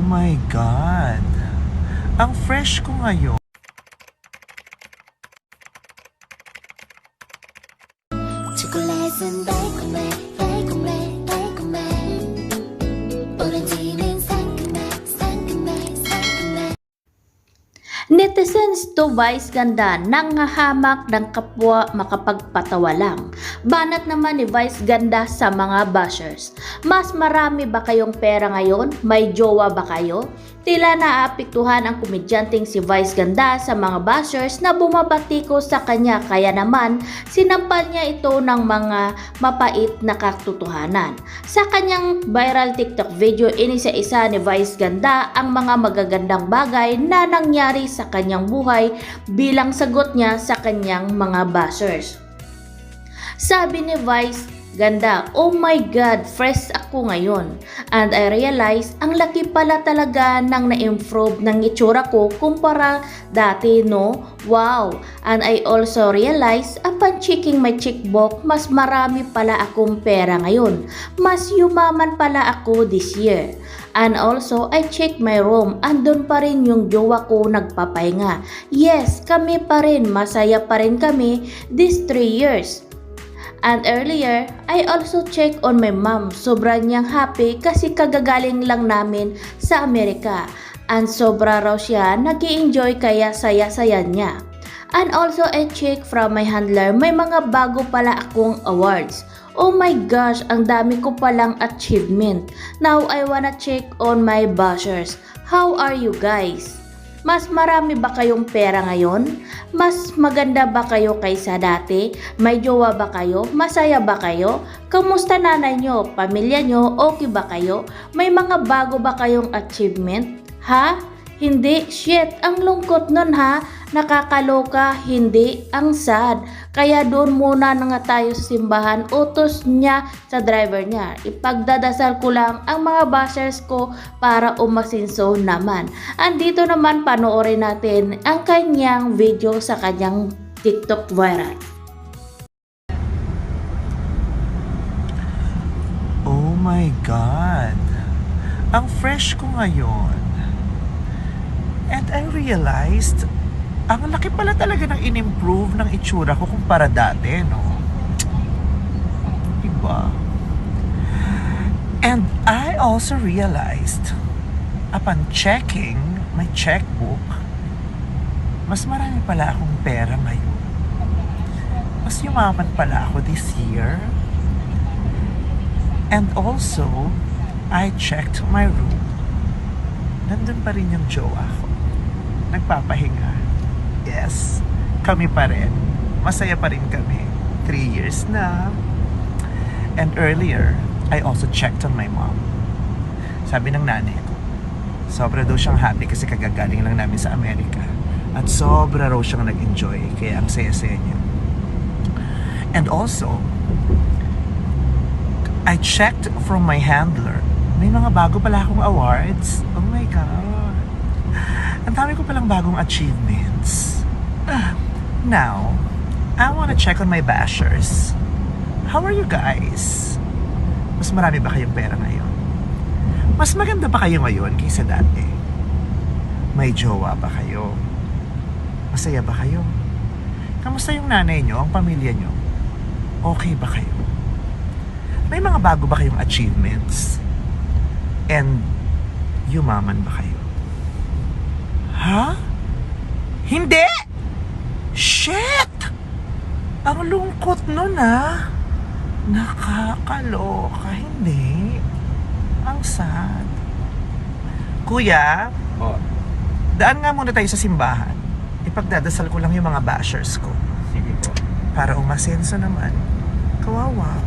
my God! Ang fresh ko ngayon. 초콜릿은 달콤해 달콤해 달콤해 오렌지는 상큼해 상큼해 상큼해. Netizens to Vice Ganda nanghahamak ng kapwa makapagpatawa lang. Banat naman ni Vice Ganda sa mga bashers. Mas marami ba kayong pera ngayon? May jowa ba kayo? Tila naapektuhan ang komedyanteng si Vice Ganda sa mga bashers na bumabatiko sa kanya, kaya naman sinampal niya ito ng mga mapait na katotohanan. Sa kanyang viral TikTok video, inisa-isa ni Vice Ganda ang mga magagandang bagay na nangyari sa kanyang buhay bilang sagot niya sa kanyang mga bashers. Sabi ni Vice Ganda, "Oh my God, fresh ako ngayon. And I realize, ang laki pala talaga ng na-improve ng itsura ko kumpara dati, no? Wow! And I also realize, upon checking my checkbook, mas marami pala akong pera ngayon. Mas yumaman pala ako this year. And also, I check my room, andun pa rin yung jowa ko nagpapahinga. Yes, kami pa rin, masaya pa rin kami these 3 years. And earlier, I also check on my mom. Sobra niyang happy kasi kagagaling lang namin sa Amerika. And sobra raw siya nag-i-enjoy kaya saya-saya niya. And also I check from my handler, may mga bago pala akong awards. Oh my gosh, ang dami ko palang achievement. Now I wanna check on my bashers. How are you guys? Mas marami ba kayong pera ngayon? Mas maganda ba kayo kaysa dati? May jowa ba kayo? Masaya ba kayo? Kamusta nanay nyo? Pamilya nyo? Okay ba kayo? May mga bago ba kayong achievement? Ha? Hindi? Shit, ang lungkot nun ha? Nakakaloka, hindi, ang sad. Kaya doon muna na nga tayo sa simbahan, utos niya sa driver niya. Ipagdadasal ko lang ang mga bashers ko para umasinso naman. Andito naman panoorin natin ang kanyang video sa kanyang TikTok viral. Oh my God! Ang fresh ko ngayon. And I realized, ang laki pala talaga ng in-improve ng itsura ko kumpara dati, no? Diba? And I also realized, upon checking my checkbook, mas marami pala akong pera ngayon. Mas yumaman pala ako this year. And also, I checked my room. Nandun pa rin yung jowa ko. Nagpapahinga. Yes, kami pa rin. Masaya pa rin kami. 3 years na. And earlier, I also checked on my mom. Sabi ng nanay ko, sobra daw siyang happy kasi kagagaling lang namin sa Amerika. At sobra raw siyang nag-enjoy, kaya ang saya-saya niya. And also, I checked from my handler. May mga bago pala akong awards. Oh my God. Ang dami ko palang bagong achievements. Now, I wanna check on my bashers. How are you guys? Mas marami ba kayong pera ngayon? Mas maganda ba kayo ngayon kaysa dati? May jowa ba kayo? Masaya ba kayo? Kamusta yung nanay nyo, ang pamilya nyo? Okay ba kayo? May mga bago ba kayong achievements? And yumaman ba kayo? Ha? Hindi! Shit! Ang lungkot nun ah. Nakakaloka, hindi. Ang sad. Kuya, daan nga muna tayo sa simbahan. Ipagdadasal ko lang yung mga bashers ko. Sige po. Para umasenso naman. Kawawa.